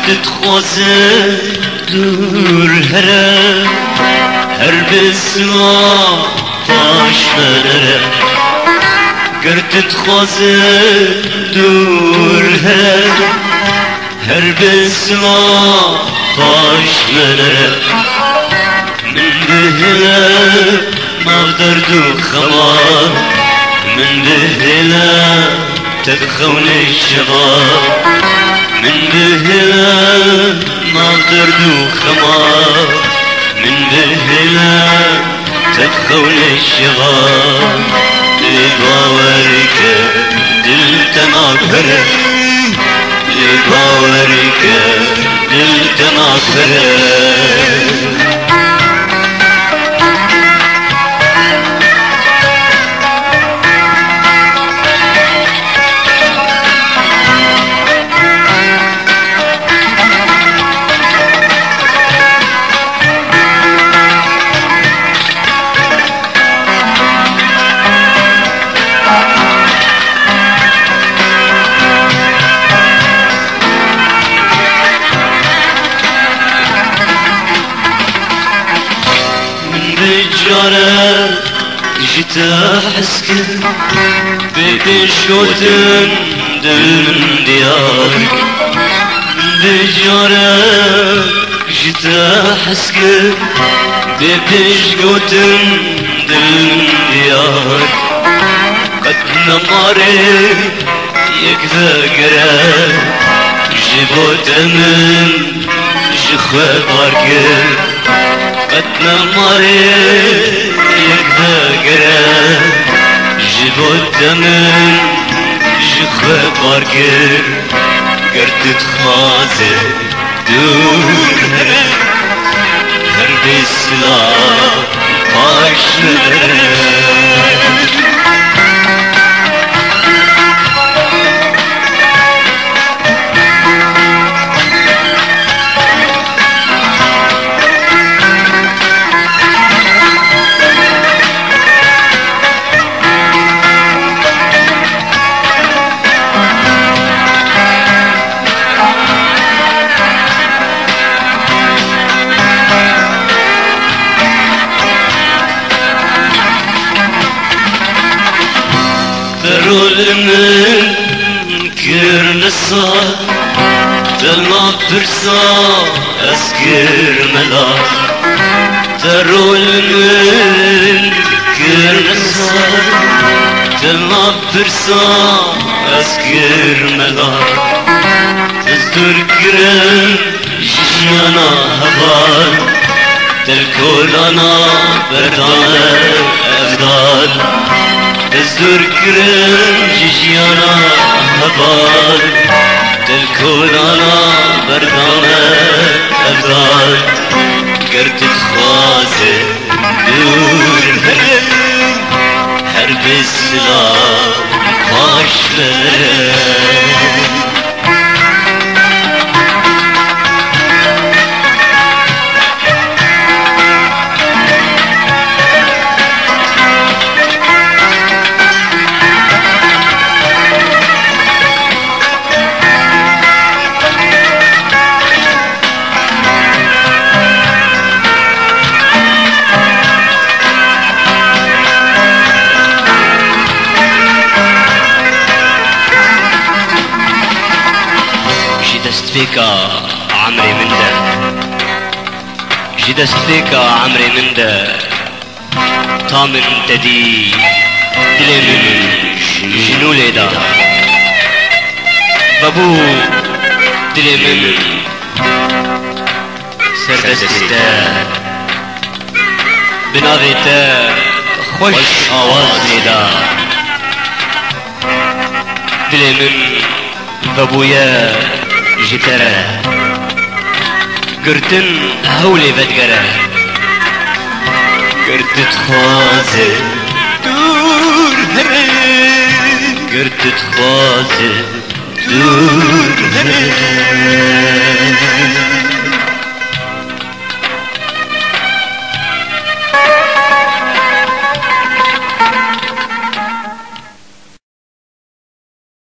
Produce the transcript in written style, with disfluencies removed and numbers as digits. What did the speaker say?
تتخوازه دور هره هر بسما باش منره گر تتخوازه دور هره هر بسما باش منره من بهله ما درد و خمار من بهله تبخون الشباب من بهله ما درد و خمار من بهله تبخون الشباب لباورك دل تناظره لباورك دل تناظره بجاره جتا حسكن ببشوتن دل من ديارك بجاره جتا حسكن ببشوتن دل من ديارك قد نماري يكفى قرار جبوت من جخوة باركن قد نماري يكفى قرار جبوت من جخوة باركن قرد تخازي دور هر بسلام باش رول من كرنسا تلما برسا اسكر ملا ترول من كرنسا تلما برسا اسكر ملا تزدر كرن جشانا هبال تلكولانا بردان افضال تزدر كرن جيانا هبال تلكولانا بردانة أفضال قرد تخوازي دور هرب السلام باش فيك عمري من ده جدست فيك عمري من ده طامن تدي دلي من جنو ليدا بابو دلي من سردستا بناويتا خوش آواز ليدا دلي من بابويا جتره قرتن هولي بدقره قرتت خوازي دور قرتت خوازي دور